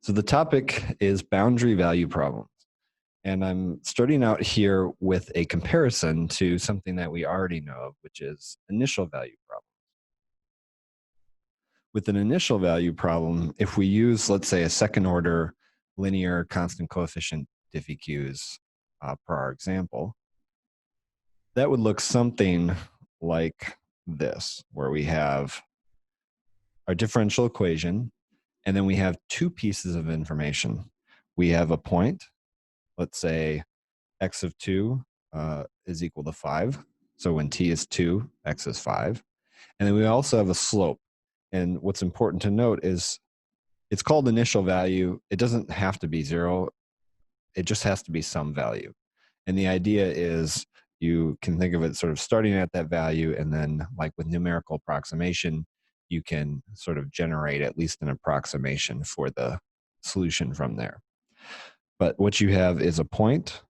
So the topic is boundary value problems. And I'm starting out here with a comparison to something that we already know of, which is initial value problems. With an initial value problem, if we use, let's say, a second order linear constant coefficient diffeeqs per our example, that would look something like this, where we have our differential equation, and then we have two pieces of information. We have a point, let's say x of 2 is equal to 5. So when t is 2, x is 5. And then we also have a slope. And what's important to note is it's called initial value. It doesn't have to be 0. It just has to be some value. And the idea is you can think of it sort of starting at that value, and then like with numerical approximation, you can sort of generate at least an approximation for the solution from there. But what you have is a point,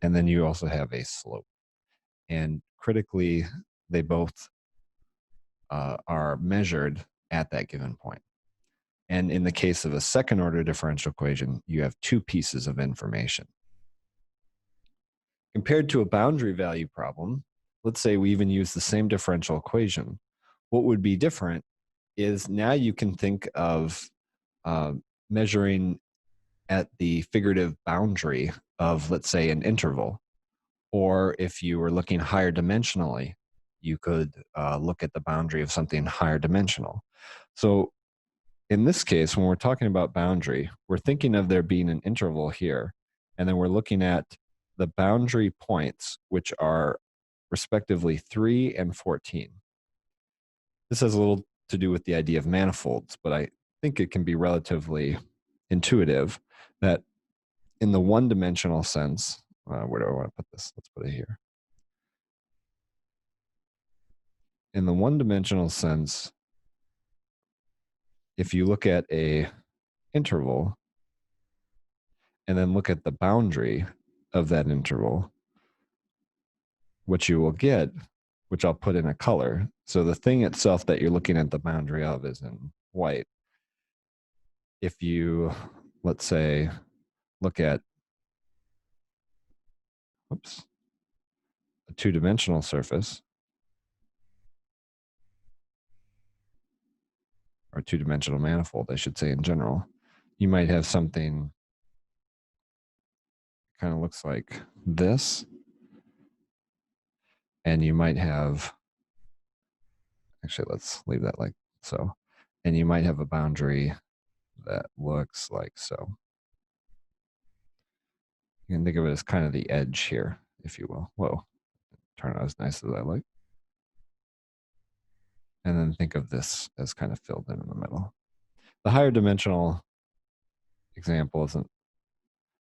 and then you also have a slope. And critically, they both are measured at that given point. And in the case of a second order differential equation, you have two pieces of information. Compared to a boundary value problem, let's say we even use the same differential equation. What would be different is now you can think of measuring at the figurative boundary of, let's say, an interval. Or if you were looking higher dimensionally, you could look at the boundary of something higher dimensional. So in this case, when we're talking about boundary, we're thinking of there being an interval here, and then we're looking at the boundary points, which are respectively 3 and 14. This has a little to do with the idea of manifolds, but I think it can be relatively intuitive that in the one-dimensional sense, where do I want to put this? Let's put it here. In the one-dimensional sense, if you look at a interval and then look at the boundary of that interval, what you will get, which I'll put in a color. So the thing itself that you're looking at the boundary of is in white. If you, let's say, look at, a two-dimensional surface, or two-dimensional manifold, I should say in general, you might have something kind of looks like this. And you might have, actually, let's leave that like so. And you might have a boundary that looks like so. You can think of it as kind of the edge here, if you will. Whoa, turn out as nice as I like. And then think of this as kind of filled in the middle. The higher dimensional example isn't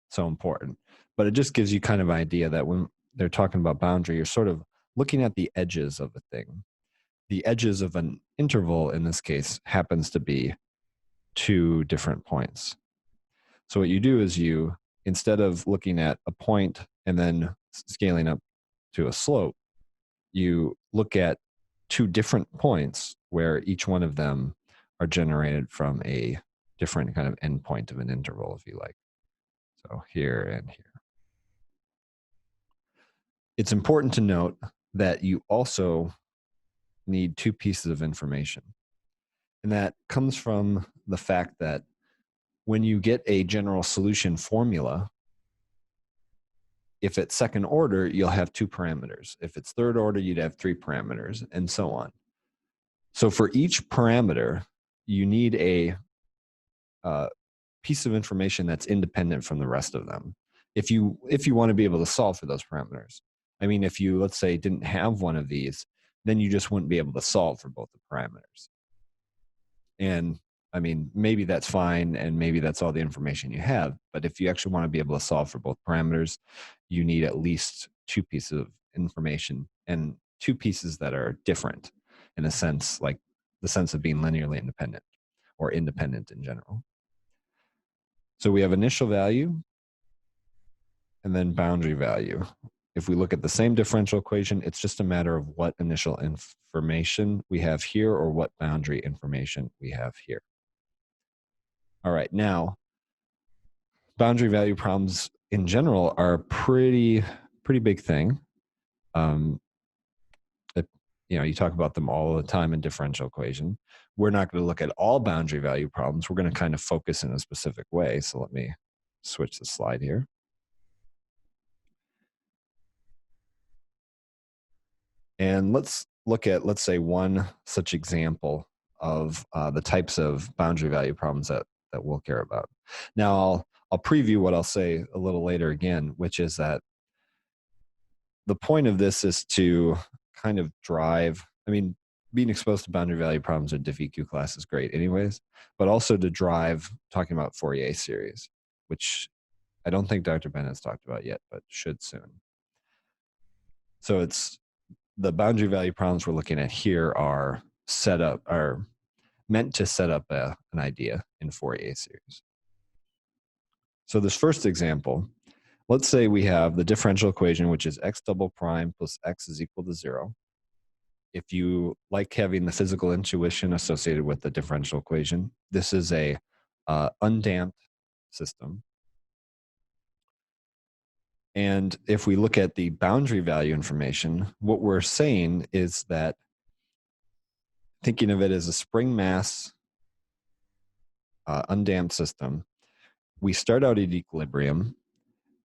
so important, but it just gives you kind of an idea that when they're talking about boundary, you're sort of looking at the edges of a thing. The edges of an interval, in this case, happens to be two different points. So what you do is you, instead of looking at a point and then scaling up to a slope, you look at two different points where each one of them are generated from a different kind of endpoint of an interval, if you like. So here and here. It's important to note that you also need two pieces of information. And that comes from the fact that when you get a general solution formula, if it's second order, you'll have two parameters. If it's third order, you'd have three parameters, and so on. So for each parameter, you need a piece of information that's independent from the rest of them. If you want to be able to solve for those parameters. I mean, if you, let's say, didn't have one of these, then you just wouldn't be able to solve for both the parameters. And I mean, maybe that's fine, and maybe that's all the information you have. But if you actually want to be able to solve for both parameters, you need at least two pieces of information, and two pieces that are different in a sense, like the sense of being linearly independent or independent in general. So we have initial value and then boundary value. If we look at the same differential equation, it's just a matter of what initial information we have here or what boundary information we have here. All right, now boundary value problems in general are a pretty big thing. You talk about them all the time in differential equation. We're not going to look at all boundary value problems. We're going to kind of focus in a specific way. So let me switch the slide here. And let's look at, let's say, one such example of the types of boundary value problems that we'll care about. Now, I'll preview what I'll say a little later again, which is that the point of this is to kind of drive, being exposed to boundary value problems in diff EQ class is great anyways, but also to drive talking about Fourier series, which I don't think Dr. Bennett's talked about yet, but should soon. So it's the boundary value problems we're looking at here are meant to set up an idea in Fourier series. So this first example, let's say we have the differential equation, which is x double prime plus x is equal to 0. If you like having the physical intuition associated with the differential equation, this is a undamped system. And if we look at the boundary value information, what we're saying is that thinking of it as a spring mass undamped system, we start out at equilibrium,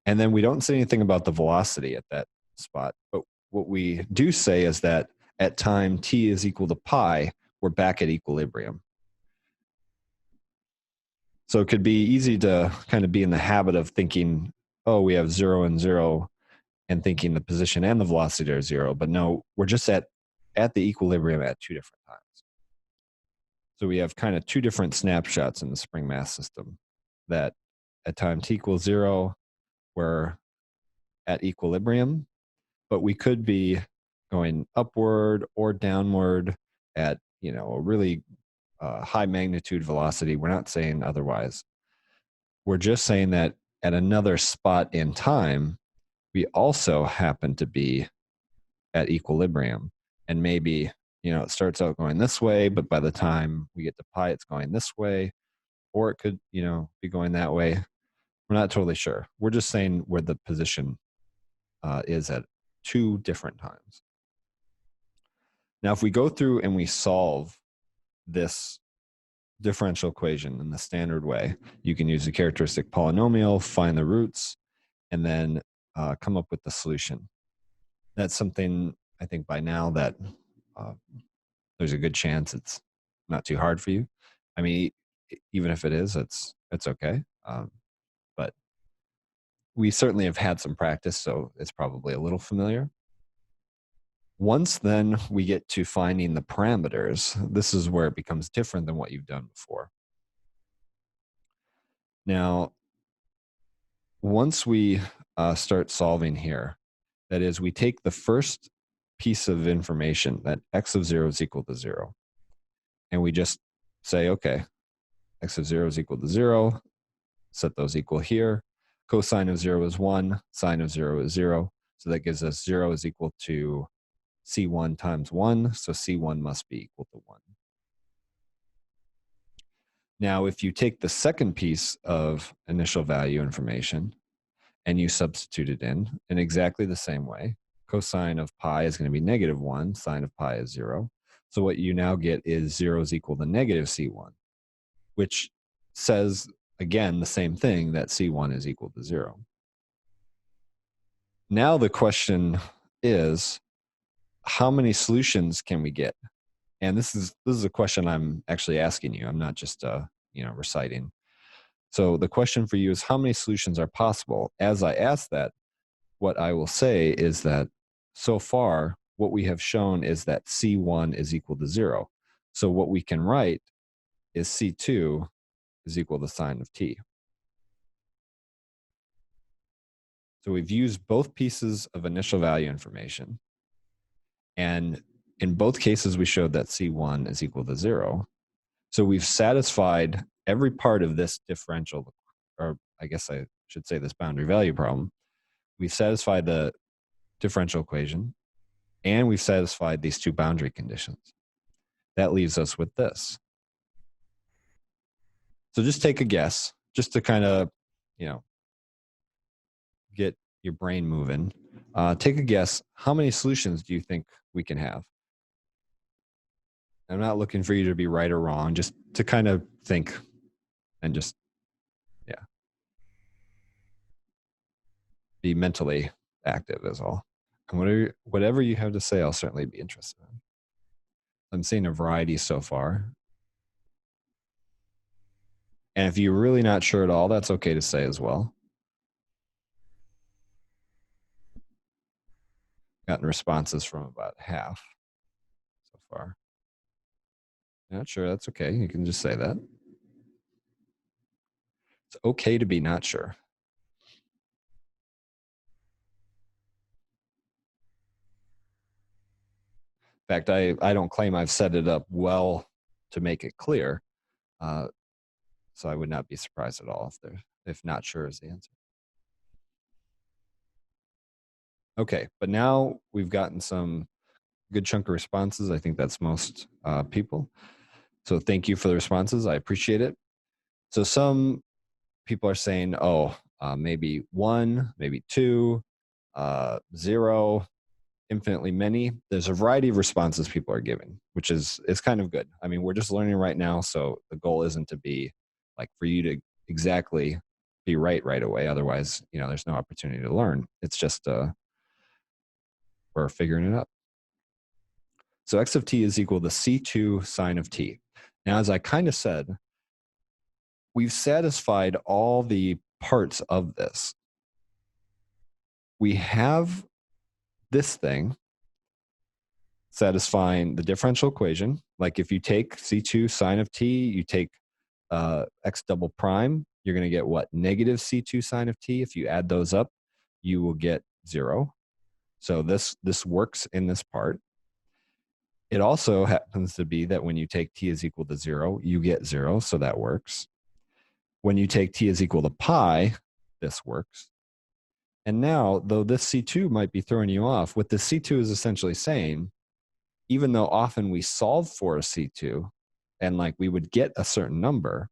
and then we don't say anything about the velocity at that spot. But what we do say is that at time t is equal to pi, we're back at equilibrium. So it could be easy to kind of be in the habit of thinking, oh, we have 0 and 0, and thinking the position and the velocity are 0. But no, we're just at the equilibrium at two different times. So we have kind of two different snapshots in the spring mass system, that at time t equals 0, we're at equilibrium, but we could be going upward or downward at a really high magnitude velocity. We're not saying otherwise. We're just saying that at another spot in time, we also happen to be at equilibrium, and maybe it starts out going this way, but by the time we get to pi, it's going this way, or it could be going that way. We're not totally sure. We're just saying where the position is at two different times. Now, if we go through and we solve this differential equation in the standard way, you can use a characteristic polynomial, find the roots, and then come up with the solution. That's something I think by now that there's a good chance it's not too hard for you. I mean, even if it is, it's okay. But we certainly have had some practice, so it's probably a little familiar. Once then we get to finding the parameters, this is where it becomes different than what you've done before. Now, once we start solving here, that is, we take the first piece of information, that x of 0 is equal to 0, and we just say, okay, x of 0 is equal to 0, set those equal here. Cosine of 0 is 1, sine of 0 is 0, so that gives us 0 is equal to C1 times 1, so C1 must be equal to 1. Now, if you take the second piece of initial value information and you substitute it in exactly the same way, cosine of pi is going to be negative 1, sine of pi is 0. So what you now get is 0 is equal to negative C1, which says, again, the same thing, that C1 is equal to 0. Now the question is, how many solutions can we get? And this is a question I'm actually asking you. I'm not just reciting. So the question for you is, how many solutions are possible? As I ask that, what I will say is that so far what we have shown is that C1 is equal to 0. So what we can write is C2 is equal to sine of t. So we've used both pieces of initial value information, and in both cases we showed that C1 is equal to 0. So we've satisfied every part of this differential, or I guess I should say this boundary value problem. We've satisfied the differential equation, and we've satisfied these two boundary conditions. That leaves us with this. So just take a guess, just to kind of get your brain moving. Take a guess. How many solutions do you think we can have? I'm not looking for you to be right or wrong, just to kind of think and just, yeah, be mentally active is all. And whatever you have to say, I'll certainly be interested in. I'm seeing a variety so far. And if you're really not sure at all, that's okay to say as well. Gotten responses from about half so far. Not sure, that's okay. You can just say that. It's okay to be not sure. In fact, I don't claim I've set it up well to make it clear. So I would not be surprised at all if not sure is the answer. Okay, but now we've gotten some good chunk of responses. I think that's most people. So thank you for the responses. I appreciate it. So some people are saying, maybe 1, maybe 2, 0, infinitely many. There's a variety of responses people are giving, which is kind of good. I mean, we're just learning right now, so the goal isn't to be like for you to exactly be right away. Otherwise, there's no opportunity to learn. It's just we're figuring it out. So x of t is equal to c2 sine of t. Now, as I kind of said, we've satisfied all the parts of this. We have this thing satisfying the differential equation. Like if you take c2 sine of t, you take x double prime, you're going to get what? Negative c2 sine of t. If you add those up, you will get 0. So this works in this part. It also happens to be that when you take t is equal to 0, you get 0, so that works. When you take t is equal to pi, this works. And now, though this C2 might be throwing you off, what the C2 is essentially saying, even though often we solve for a C2 and like we would get a certain number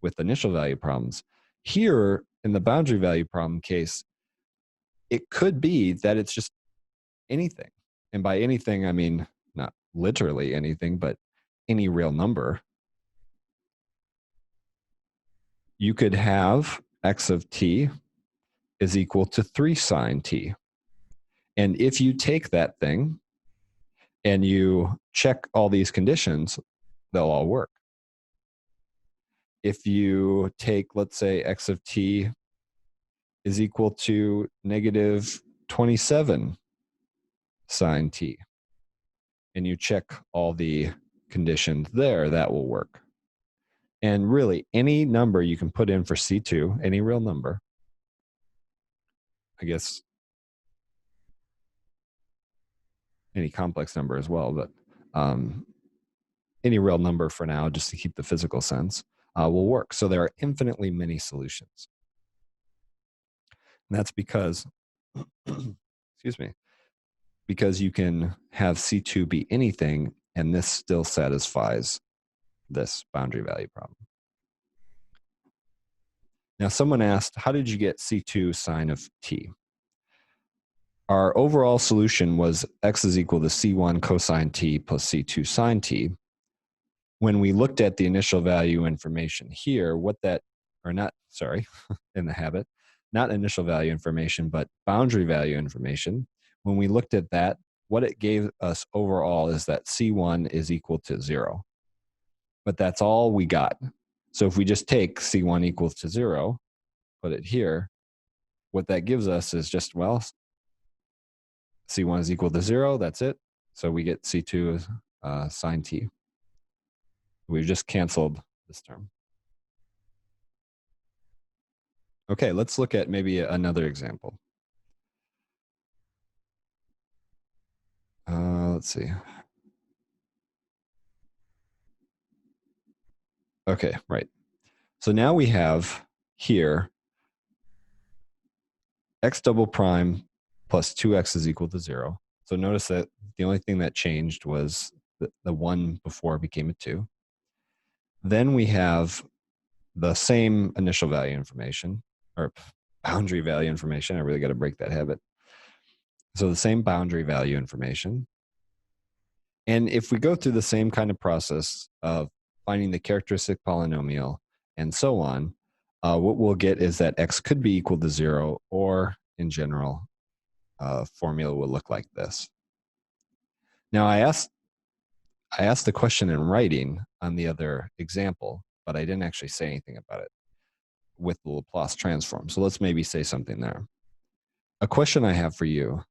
with initial value problems, here in the boundary value problem case, it could be that it's just anything. And by anything, I mean not literally anything, but any real number. You could have x of t is equal to 3 sine t. And if you take that thing and you check all these conditions, they'll all work. If you take, let's say, x of t is equal to negative 27 sine t, and you check all the conditions there, that will work. And really, any number you can put in for C2, any real number, I guess any complex number as well, but any real number for now, just to keep the physical sense, will work. So there are infinitely many solutions. And that's because, excuse me, because you can have C2 be anything, and this still satisfies this boundary value problem. Now, someone asked, how did you get C2 sine of t? Our overall solution was x is equal to C1 cosine t plus C2 sine t. When we looked at the initial value information here, in the habit, not initial value information, but boundary value information. When we looked at that, what it gave us overall is that C1 is equal to 0. But that's all we got. So if we just take C1 equals to 0, put it here, what that gives us is just, well, C1 is equal to 0, that's it. So we get C2 sine t. We've just canceled this term. Okay, let's look at maybe another example. Let's see. Okay, right. So now we have here x double prime plus 2x is equal to 0. So notice that the only thing that changed was the 1 before became a 2. Then we have the same initial value information. or boundary value information. I really got to break that habit. So the same boundary value information. And if we go through the same kind of process of finding the characteristic polynomial and so on, what we'll get is that x could be equal to 0, or in general, formula will look like this. Now, I asked the question in writing on the other example, but I didn't actually say anything about it with the Laplace transform. So let's maybe say something there. A question I have for you: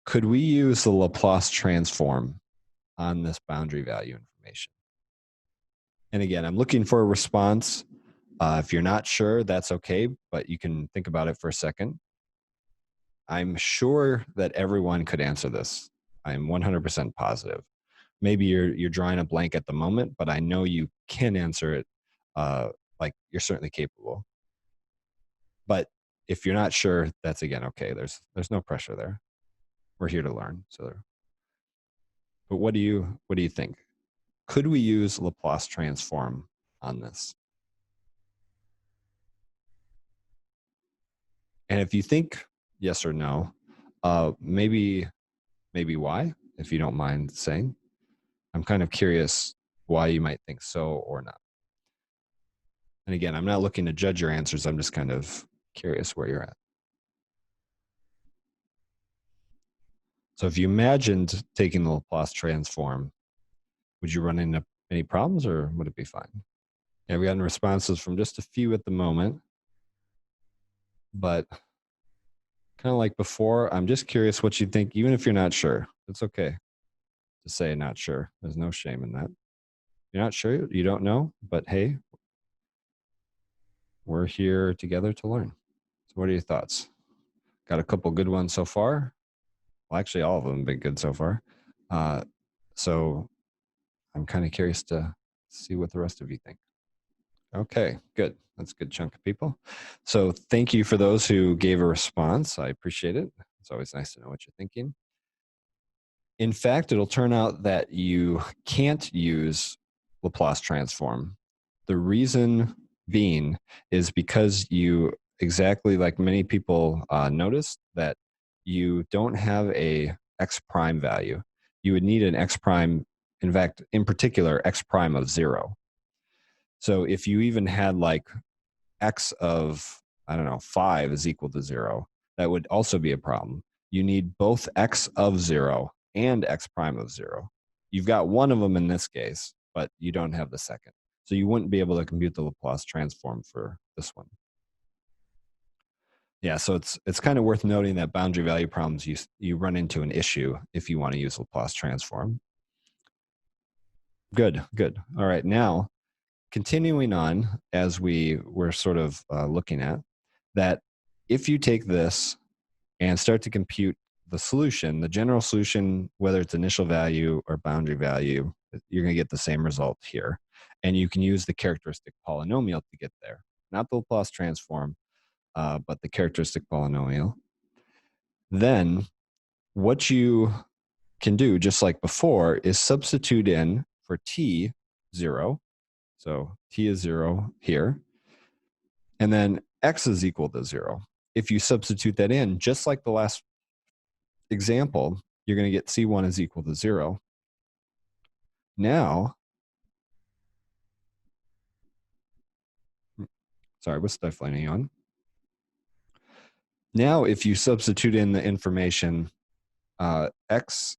could we use the Laplace transform on this boundary value information? And again, I'm looking for a response. If you're not sure, that's okay, but you can think about it for a second. I'm sure that everyone could answer this. I'm 100% positive. Maybe you're drawing a blank at the moment, but I know you can answer it. Like, you're certainly capable. But if you're not sure, that's again okay. There's no pressure there. We're here to learn. But what do you think? Could we use Laplace transform on this? And if you think yes or no, maybe why, if you don't mind saying. I'm kind of curious why you might think so or not. And again, I'm not looking to judge your answers. I'm just kind of curious where you're at. So if you imagined taking the Laplace transform, would you run into any problems, or would it be fine? Yeah, we gotten responses from just a few at the moment, but kind of like before, I'm just curious what you think, even if you're not sure. It's okay to say not sure. There's no shame in that. You're not sure, you don't know, but hey, we're here together to learn. So what are your thoughts? Got a couple good ones so far. Well, actually, all of them have been good so far. So I'm kind of curious to see what the rest of you think. Okay, good. That's a good chunk of people. So thank you for those who gave a response. I appreciate it. It's always nice to know what you're thinking. In fact, it'll turn out that you can't use Laplace transform. The reason being is because you, exactly like many people noticed, that you don't have a x prime value. You would need an x prime, in fact, in particular, x prime of 0. So if you even had like x of, I don't know, 5 is equal to 0, that would also be a problem. You need both x of 0 and x prime of 0. You've got one of them in this case, but you don't have the second. So you wouldn't be able to compute the Laplace transform for this one. Yeah, so it's kind of worth noting that boundary value problems, you run into an issue if you want to use Laplace transform. Good. All right, now continuing on, as we were sort of looking at, that if you take this and start to compute the solution, the general solution, whether it's initial value or boundary value, you're going to get the same result here. And you can use the characteristic polynomial to get there. Not the Laplace transform, but the characteristic polynomial. Then what you can do, just like before, is substitute in for t 0. So t is 0 here. And then x is equal to 0. If you substitute that in, just like the last example, you're going to get c1 is equal to 0. Now, sorry, what's stifling on? Now, if you substitute in the information x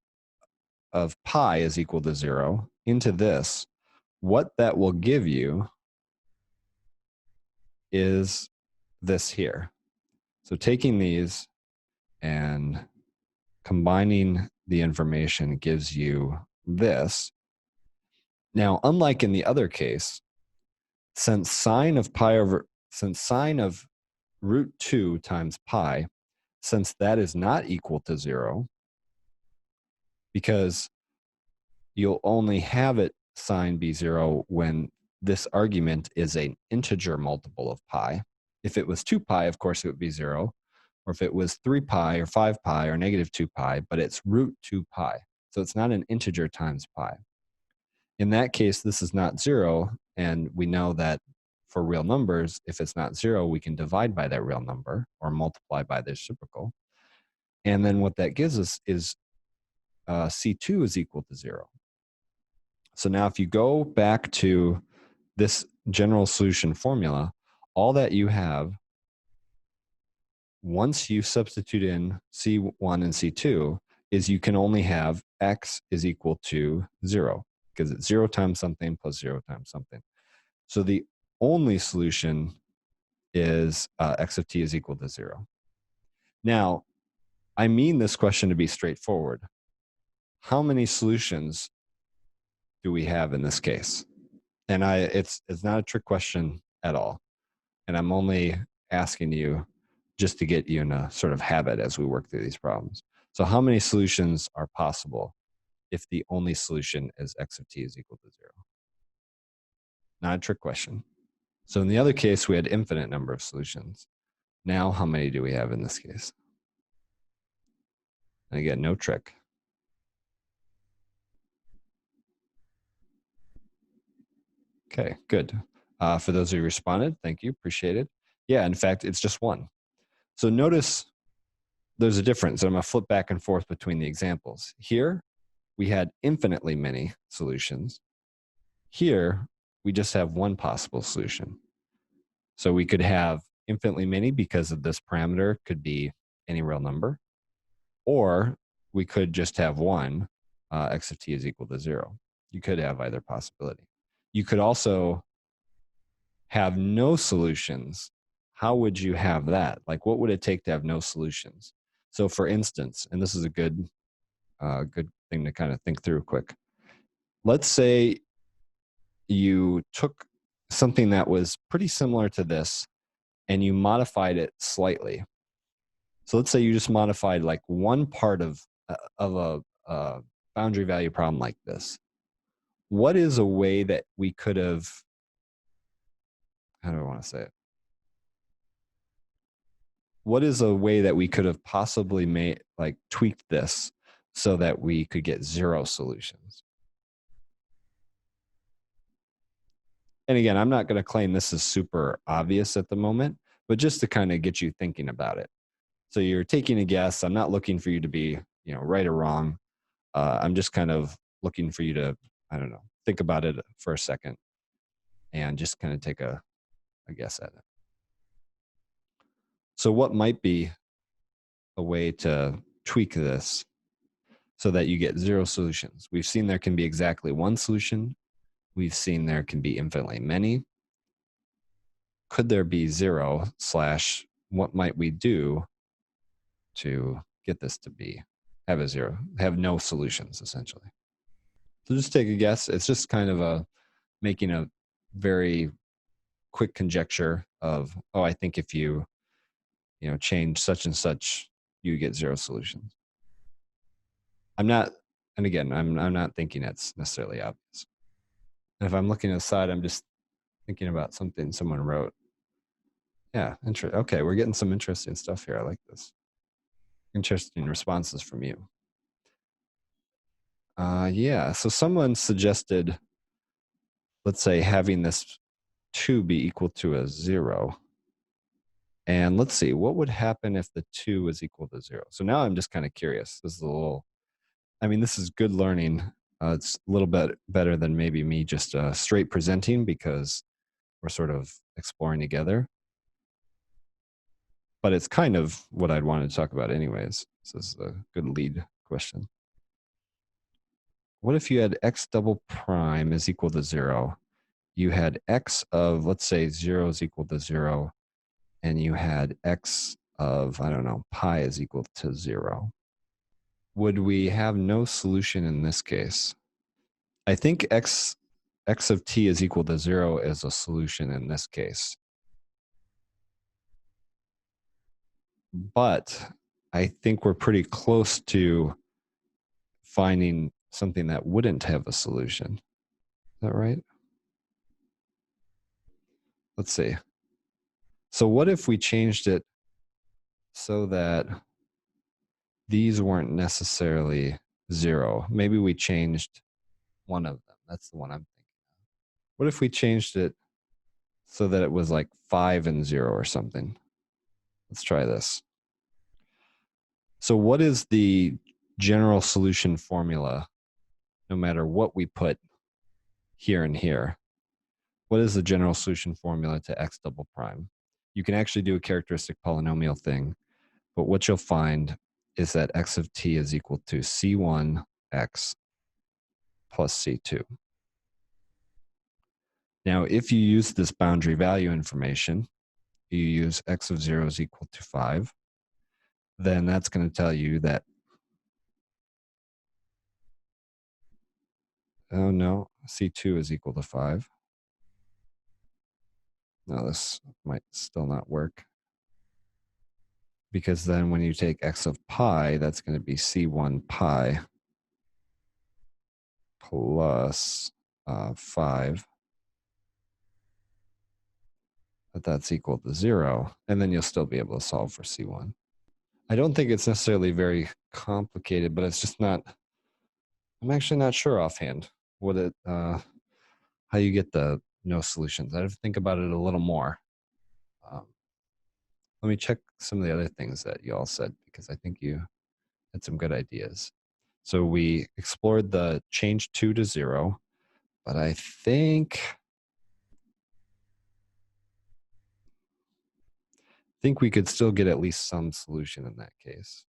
of pi is equal to 0 into this, what that will give you is this here. So taking these and combining the information gives you this. Now, unlike in the other case, since sine of root 2 times pi, since that is not equal to 0, because you'll only have it sine be 0 when this argument is an integer multiple of pi. If it was 2 pi, of course, it would be 0. Or if it was 3 pi or 5 pi or negative 2 pi, but it's root 2 pi. So it's not an integer times pi. In that case, this is not 0, and we know that for real numbers, if it's not 0, we can divide by that real number or multiply by the reciprocal. And then what that gives us is C2 is equal to 0. So now if you go back to this general solution formula, all that you have, once you substitute in C1 and C2, is you can only have x is equal to 0, because it's 0 times something plus 0 times something. So the only solution is x of t is equal to 0. Now, I mean this question to be straightforward. How many solutions do we have in this case? And it's not a trick question at all. And I'm only asking you just to get you in a sort of habit as we work through these problems. So how many solutions are possible if the only solution is x of t is equal to 0? Not a trick question. So in the other case, we had infinite number of solutions. Now, how many do we have in this case? And again, no trick. Okay, good. For those of you who responded, thank you, appreciate it. Yeah, in fact, it's just one. So notice there's a difference. I'm going to flip back and forth between the examples. Here, we had infinitely many solutions. Here, we just have one possible solution. So we could have infinitely many because of this parameter could be any real number, or we could just have one, x of t is equal to 0. You could have either possibility. You could also have no solutions. How would you have that? Like, what would it take to have no solutions? So for instance, and this is a good thing to kind of think through quick. Let's say you took something that was pretty similar to this and you modified it slightly. So let's say you just modified like one part of a boundary value problem like this. What is a way that we could have, how do I want to say it? What is a way that we could have possibly made, like tweaked this so that we could get 0 solutions? And again, I'm not going to claim this is super obvious at the moment, but just to kind of get you thinking about it. So you're taking a guess. I'm not looking for you to be, right or wrong. I'm just kind of looking for you to, I don't know, think about it for a second and just kind of take a guess at it. So what might be a way to tweak this so that you get 0 solutions? We've seen there can be exactly one solution. We've seen there can be infinitely many. Could there be 0 / what might we do to get this to have a 0, have no solutions essentially? So just take a guess. It's just kind of making a very quick conjecture of, oh, I think if you change such and such, you get 0 solutions. I'm not thinking that's necessarily obvious. And if I'm looking aside, I'm just thinking about something someone wrote. Yeah, okay, we're getting some interesting stuff here. I like this. Interesting responses from you. Yeah, so someone suggested, let's say, having this 2 be equal to a 0. And let's see, what would happen if the 2 is equal to 0? So now I'm just kind of curious. This is good learning. It's a little bit better than maybe me just straight presenting because we're sort of exploring together. But it's kind of what I'd wanted to talk about anyways. So this is a good lead question. What if you had x double prime is equal to 0? You had x of, let's say, 0 is equal to 0, and you had x of, I don't know, pi is equal to 0. Would we have no solution in this case? I think x of t is equal to 0 is a solution in this case. But I think we're pretty close to finding something that wouldn't have a solution. Is that right? Let's see. So what if we changed it so that these weren't necessarily 0? Maybe we changed one of them. That's the one I'm thinking of. What if we changed it so that it was like 5 and 0 or something. Let's try this. So what is the general solution formula no matter what we put here and here? What is the general solution formula to x double prime? You can actually do a characteristic polynomial thing, but what you'll find is that x of t is equal to c1x plus c2. Now, if you use this boundary value information, you use x of 0 is equal to 5, then that's going to tell you that, oh no, c2 is equal to 5. No, this might still not work. Because then when you take x of pi, that's going to be c1 pi plus 5. But that's equal to 0. And then you'll still be able to solve for c1. I don't think it's necessarily very complicated, but it's just not, I'm actually not sure offhand what it, how you get the no solutions. I have to think about it a little more. Let me check some of the other things that you all said, because I think you had some good ideas. So we explored the change 2 to 0, but I think we could still get at least some solution in that case.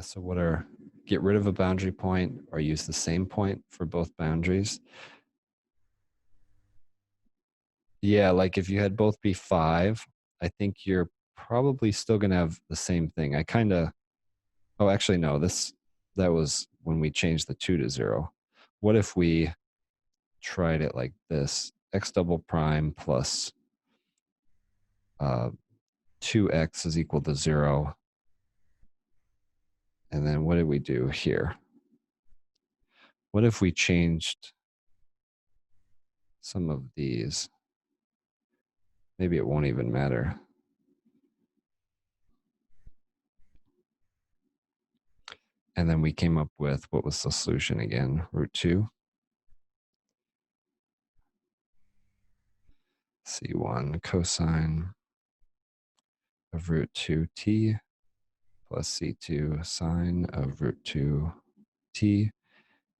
So what are, get rid of a boundary point or use the same point for both boundaries? Yeah, like if you had both be 5, I think you're probably still going to have the same thing. I kind of, oh, actually, no, that was when we changed the 2 to 0. What if we tried it like this? X double prime plus 2x is equal to 0. And then what did we do here? What if we changed some of these? Maybe it won't even matter. And then we came up with, what was the solution again? Root 2. C1 cosine of root 2t plus C2 sine of root 2t.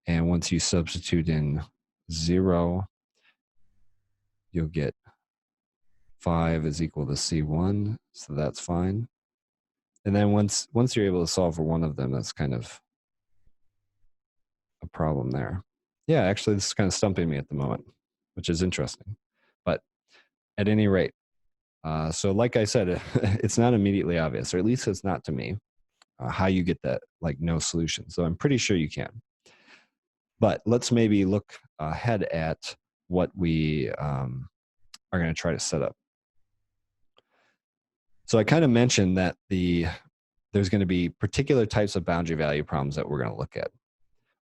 And once you substitute in 0, you'll get 5 is equal to C1, so that's fine. And then once you're able to solve for one of them, that's kind of a problem there. Yeah, actually, this is kind of stumping me at the moment, which is interesting. But at any rate, so like I said, it's not immediately obvious, or at least it's not to me, how you get that like no solution. So I'm pretty sure you can. But let's maybe look ahead at what we are going to try to set up. So I kind of mentioned that there's going to be particular types of boundary value problems that we're going to look at,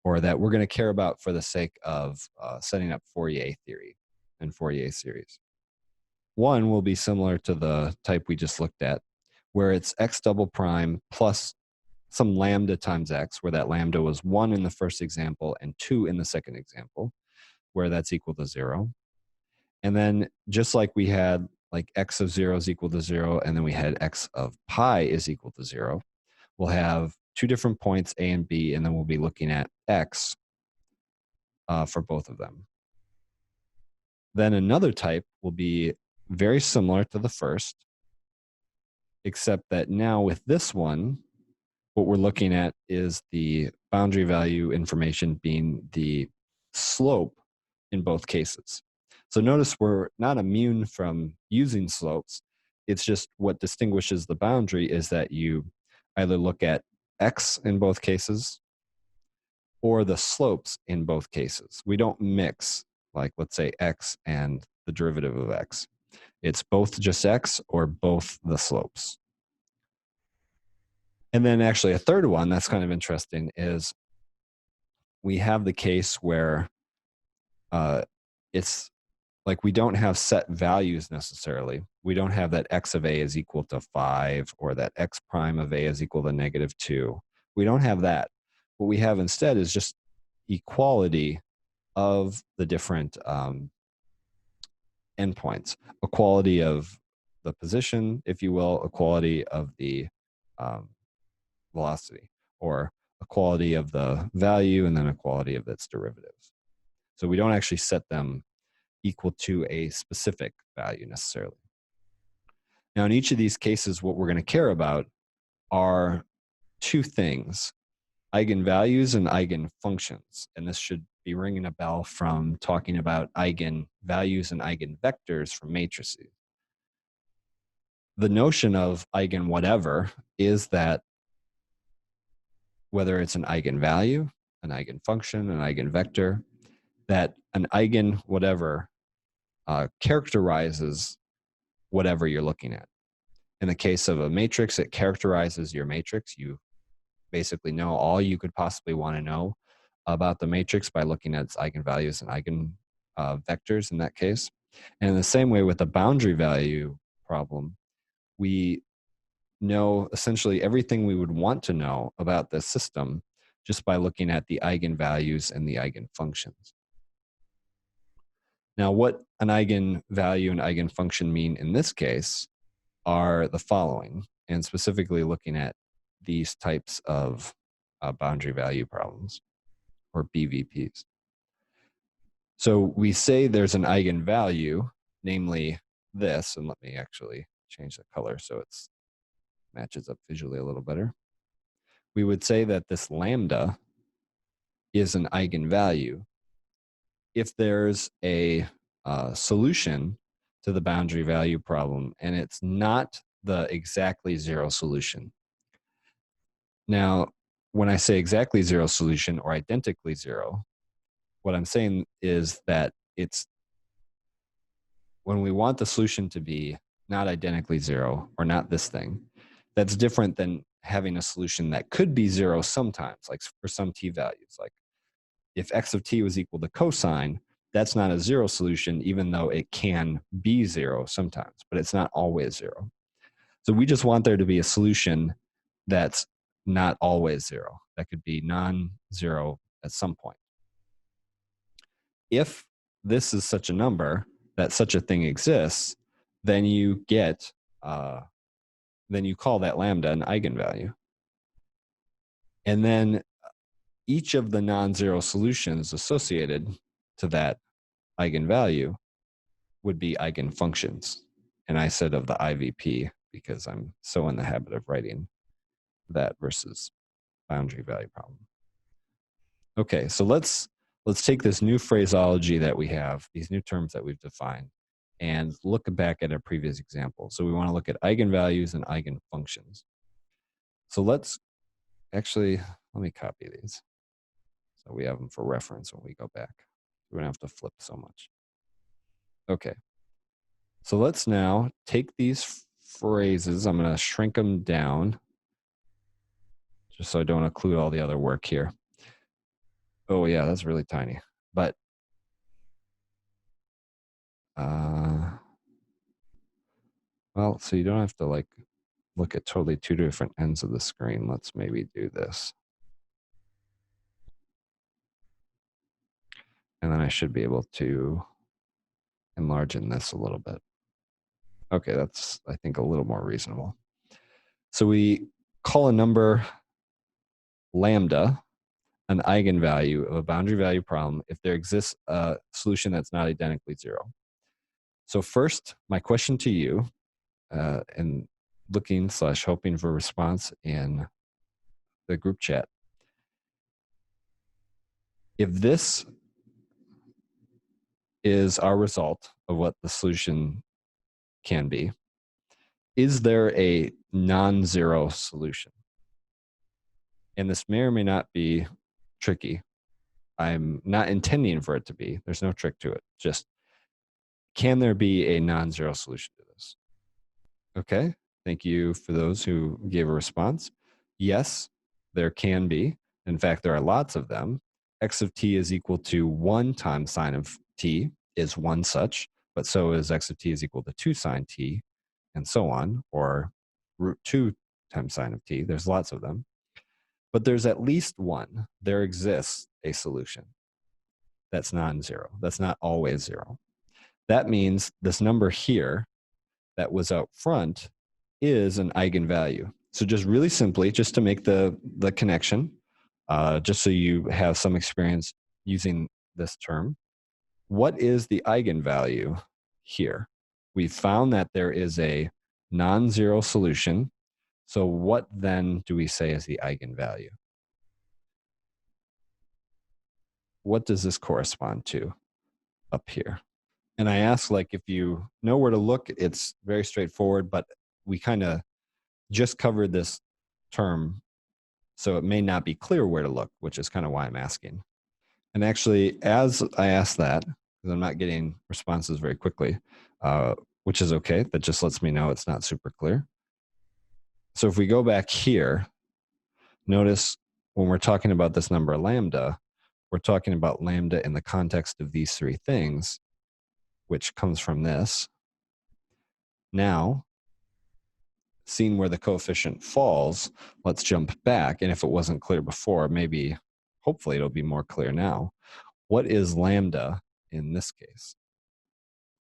or that we're going to care about for the sake of setting up Fourier theory and Fourier series. One will be similar to the type we just looked at, where it's x double prime plus some lambda times x, where that lambda was 1 in the first example and 2 in the second example, where that's equal to 0. And then just like we had like x of 0 is equal to 0, and then we had x of pi is equal to 0, we'll have two different points, a and b, and then we'll be looking at x for both of them. Then another type will be very similar to the first, except that now with this one, what we're looking at is the boundary value information being the slope in both cases. So notice we're not immune from using slopes. It's just what distinguishes the boundary is that you either look at x in both cases or the slopes in both cases. We don't mix, like let's say x and the derivative of x. It's both just x or both the slopes. And then actually a third one that's kind of interesting is we have the case where it's like we don't have set values necessarily. We don't have that x of a is equal to 5 or that x prime of a is equal to -2. We don't have that. What we have instead is just equality of the different endpoints, equality of the position, if you will, equality of the velocity, or equality of the value, and then equality of its derivatives. So we don't actually set them equal to a specific value necessarily. Now, in each of these cases, what we're going to care about are two things: eigenvalues and eigenfunctions. And this should be ringing a bell from talking about eigenvalues and eigenvectors from matrices. The notion of eigen whatever is that whether it's an eigenvalue, an eigenfunction, an eigenvector, that an eigen whatever characterizes whatever you're looking at. In the case of a matrix, it characterizes your matrix. You basically know all you could possibly want to know about the matrix by looking at its eigenvalues and eigenvectors in that case. And in the same way with the boundary value problem, we know essentially everything we would want to know about this system just by looking at the eigenvalues and the eigenfunctions. Now, what an eigenvalue and eigenfunction mean in this case are the following, and specifically looking at these types of boundary value problems, or BVPs. So we say there's an eigenvalue, namely this, and let me actually change the color so it matches up visually a little better. We would say that this lambda is an eigenvalue if there's a solution to the boundary value problem, and it's not the exactly zero solution. Now, when I say exactly zero solution or identically zero, what I'm saying is that it's when we want the solution to be not identically zero or not this thing, that's different than having a solution that could be zero sometimes, like for some t values. Like if x of t was equal to cosine, that's not a zero solution, even though it can be zero sometimes, but it's not always zero. So we just want there to be a solution that's not always zero, that could be non-zero at some point. If this is such a number that such a thing exists, then you get, then you call that lambda an eigenvalue. And then each of the non-zero solutions associated to that eigenvalue would be eigenfunctions. And I said of the IVP because I'm so in the habit of writing that versus boundary value problem. Okay, so let's take this new phraseology that we have, these new terms that we've defined, and look back at a previous example. So we want to look at eigenvalues and eigenfunctions. So let's actually, let me copy these so we have them for reference when we go back. We don't have to flip so much. Okay, so let's now take these phrases. I'm going to shrink them down just so I don't include all the other work here. Oh yeah, that's really tiny. But well, so you don't have to like look at totally two different ends of the screen. Let's maybe do this. And then I should be able to enlarge in this a little bit. Okay, that's, I think, a little more reasonable. So we call a number lambda an eigenvalue of a boundary value problem if there exists a solution that's not identically zero. So first, my question to you, and looking / hoping for response in the group chat. If this is our result of what the solution can be, is there a non-zero solution? And this may or may not be tricky. I'm not intending for it to be. There's no trick to it. Just, can there be a non-zero solution to this? Okay, thank you for those who gave a response. Yes, there can be. In fact, there are lots of them. X of t is equal to 1 times sine of t is one such, but so is x of t is equal to 2 sine t, and so on, or root 2 times sine of t. There's lots of them. But there's at least one. There exists a solution. that's non-zero. That's not always zero. That means this number here that was out front is an eigenvalue. So just really simply, just to make the connection, just so you have some experience using this term, what is the eigenvalue here? We found that there is a non-zero solution. So what then do we say is the eigenvalue? What does this correspond to up here? And I ask, like, if you know where to look, it's very straightforward, but we kind of just covered this term, so it may not be clear where to look, which is kind of why I'm asking. And actually, as I ask that, because I'm not getting responses very quickly, which is okay. That just lets me know it's not super clear. So if we go back here, notice when we're talking about this number lambda, we're talking about lambda in the context of these three things, which comes from this. Now, seeing where the coefficient falls, let's jump back. And if it wasn't clear before, maybe, hopefully it'll be more clear now. What is lambda in this case?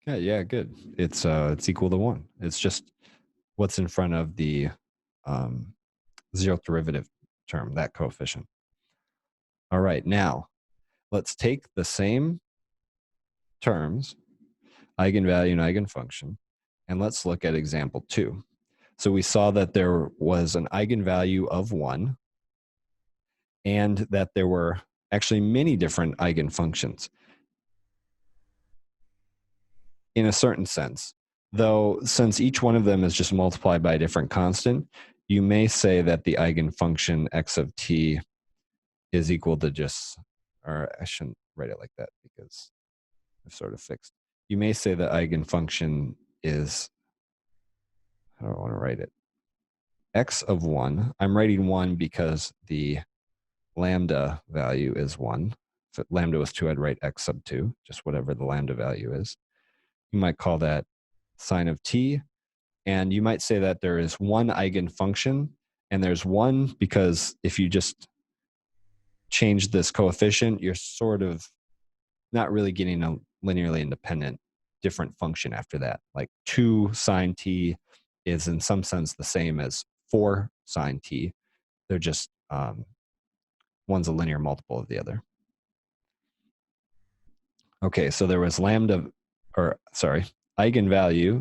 Yeah, good. It's equal to 1. It's just what's in front of the zeroth derivative term, that coefficient. All right, now let's take the same terms, eigenvalue and eigenfunction, and let's look at example 2. So we saw that there was an eigenvalue of 1 and that there were actually many different eigenfunctions in a certain sense. Though, since each one of them is just multiplied by a different constant, you may say that the eigenfunction x of t is equal to just, or I shouldn't write it like that because I've sort of fixed. You may say the eigenfunction is, I don't want to write it, x of 1. I'm writing 1 because the lambda value is 1. If lambda was 2, I'd write x sub 2, just whatever the lambda value is. You might call that sine of t. And you might say that there is one eigenfunction, and there's one because if you just change this coefficient, you're sort of not really getting a linearly independent different function after that. Like 2 sine t is in some sense the same as 4 sine t. They're just, one's a linear multiple of the other. Okay, so there was eigenvalue,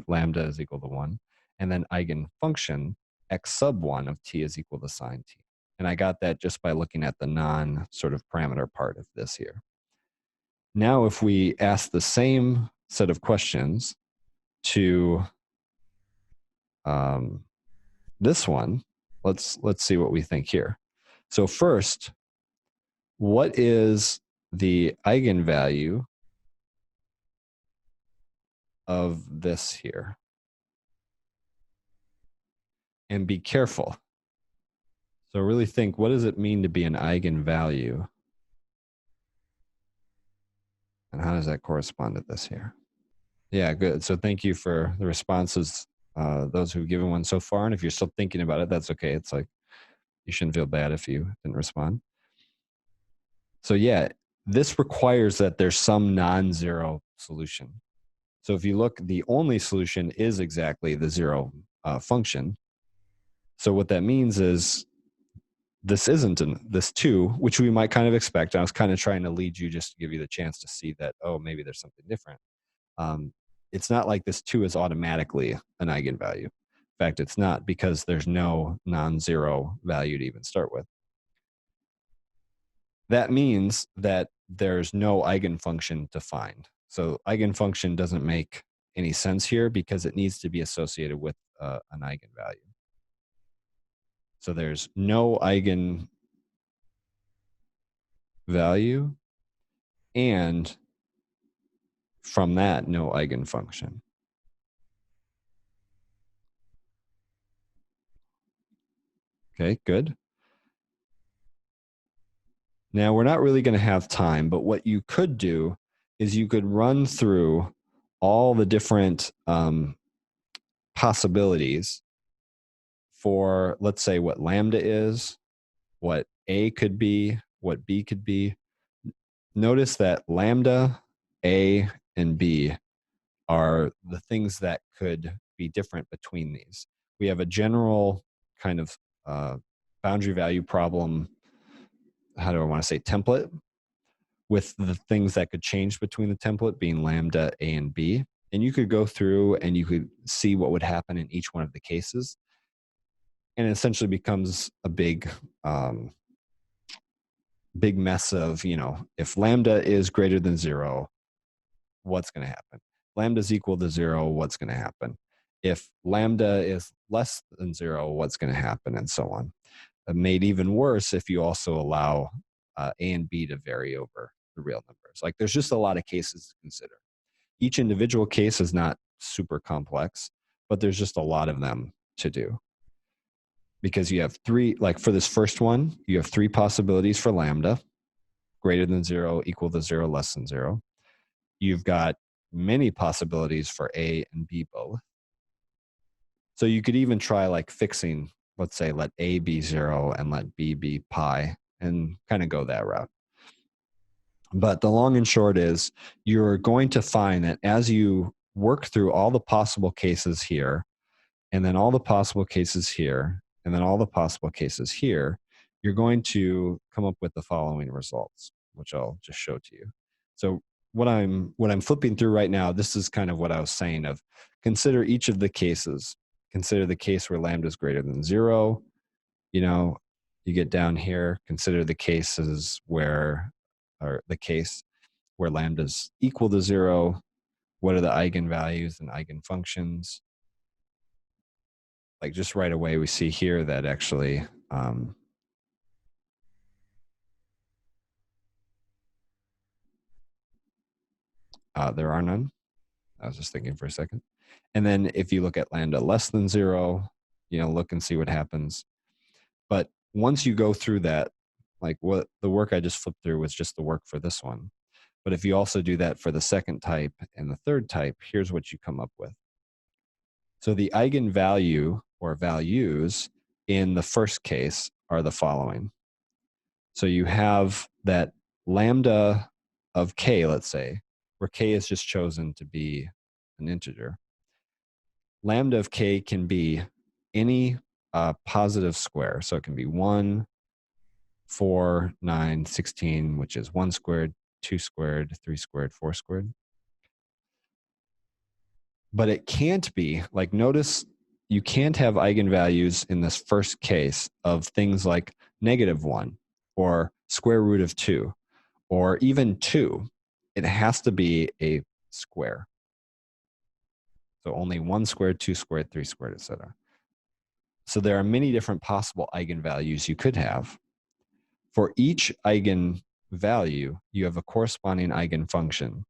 lambda is equal to 1, and then eigenfunction, x sub 1 of t is equal to sine t. And I got that just by looking at the non-sort of parameter part of this here. Now, if we ask the same set of questions to this one, let's see what we think here. So first, what is the eigenvalue of this here? And be careful. So really think, what does it mean to be an eigenvalue? And how does that correspond to this here? Yeah, good. So thank you for the responses, those who've given one so far. And if you're still thinking about it, that's okay. It's like, you shouldn't feel bad if you didn't respond. So yeah, this requires that there's some non-zero solution. So if you look, the only solution is exactly the zero function. So what that means is this isn't this 2, which we might kind of expect. I was kind of trying to lead you just to give you the chance to see that, oh, maybe there's something different. It's not like this 2 is automatically an eigenvalue. In fact, it's not, because there's no non-zero value to even start with. That means that there's no eigenfunction to find. So eigenfunction doesn't make any sense here because it needs to be associated with an eigenvalue. So there's no eigenvalue, and from that, no eigenfunction. Okay, good. Now, we're not really going to have time, but what you could do is you could run through all the different possibilities for, let's say, what lambda is, what A could be, what B could be. notice that lambda, A, and B are the things that could be different between these. We have a general kind of boundary value problem, how do I want to say, template, with the things that could change between the template being lambda, A, and B. And you could go through and you could see what would happen in each one of the cases. And it essentially becomes a big mess of, if lambda is greater than 0, what's going to happen? Lambda is equal to 0, what's going to happen? If lambda is less than 0, what's going to happen? And so on. Made even worse if you also allow A and B to vary over the real numbers. Like, there's just a lot of cases to consider. Each individual case is not super complex, but there's just a lot of them to do. Because you have three, like for this first one, you have three possibilities for lambda: greater than 0, equal to 0, less than 0. You've got many possibilities for A and B both. So you could even try like fixing, let's say, let A be 0 and let B be pi, and kind of go that route. But the long and short is, you're going to find that as you work through all the possible cases here, and then all the possible cases here, and then all the possible cases here, you're going to come up with the following results, which I'll just show to you. So what I'm flipping through right now, this is kind of what I was saying of, consider each of the cases. Consider the case where lambda is greater than 0. You get down here, consider the cases where, or the case where lambda is equal to 0. What are the eigenvalues and eigenfunctions? Like, just right away, we see here that actually there are none. I was just thinking for a second. And then if you look at lambda less than 0, look and see what happens. But once you go through that, like what the work I just flipped through was just the work for this one. But if you also do that for the second type and the third type, here's what you come up with. So the eigenvalue or values in the first case are the following. So you have that lambda of k, let's say, where k is just chosen to be an integer. Lambda of k can be any positive square. So it can be 1, 4, 9, 16, which is 1 squared, 2 squared, 3 squared, 4 squared. But it can't be, like, notice you can't have eigenvalues in this first case of things like -1 or square root of 2 or even 2. It has to be a square. So only 1 squared, 2 squared, 3 squared, etc. So there are many different possible eigenvalues you could have. For each eigenvalue, you have a corresponding eigenfunction,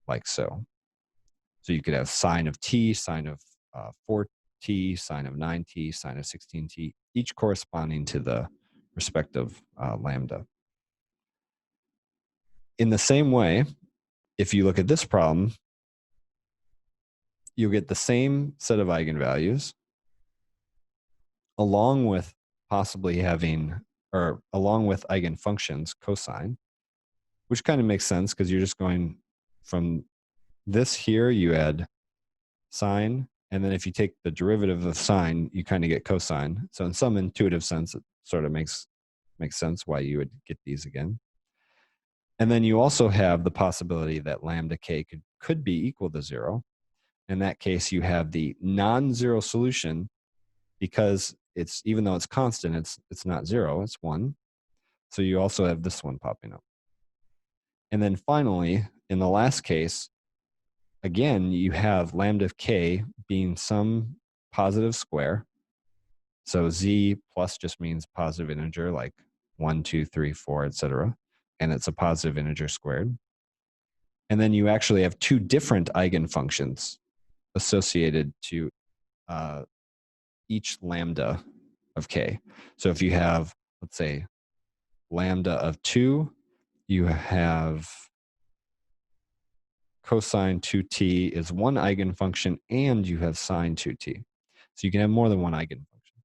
like so. So you could have sine of t, sine of 4t, sine of 9t, sine of 16t, each corresponding to the respective lambda. In the same way, if you look at this problem, you'll get the same set of eigenvalues, along with possibly having, or along with eigenfunctions, cosine, which kind of makes sense because you're just going from this here, you add sine, and then if you take the derivative of sine, you kind of get cosine. So in some intuitive sense, it sort of makes sense why you would get these again. And then you also have the possibility that lambda k could be equal to 0. In that case, you have the non-zero solution, because it's, even though it's constant, it's not 0, it's 1. So you also have this one popping up. And then finally, in the last case, again, you have lambda of k being some positive square. So z plus just means positive integer, like 1, 2, 3, 4, etc. And it's a positive integer squared. And then you actually have two different eigenfunctions associated to each lambda of k. So if you have, let's say, lambda of 2, you have cosine 2t is one eigenfunction, and you have sine 2t. So you can have more than one eigenfunction.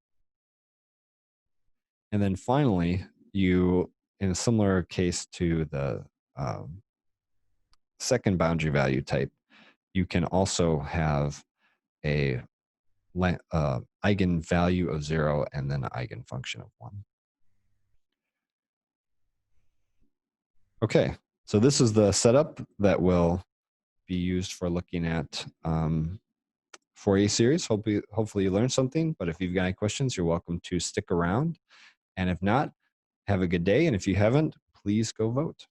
And then finally, you, in a similar case to the second boundary value type, you can also have a eigenvalue of 0 and then an eigenfunction of 1. Okay, so this is the setup that will be used for looking at Fourier series. Hopefully you learned something, but if you've got any questions, you're welcome to stick around. And if not, have a good day. And if you haven't, please go vote.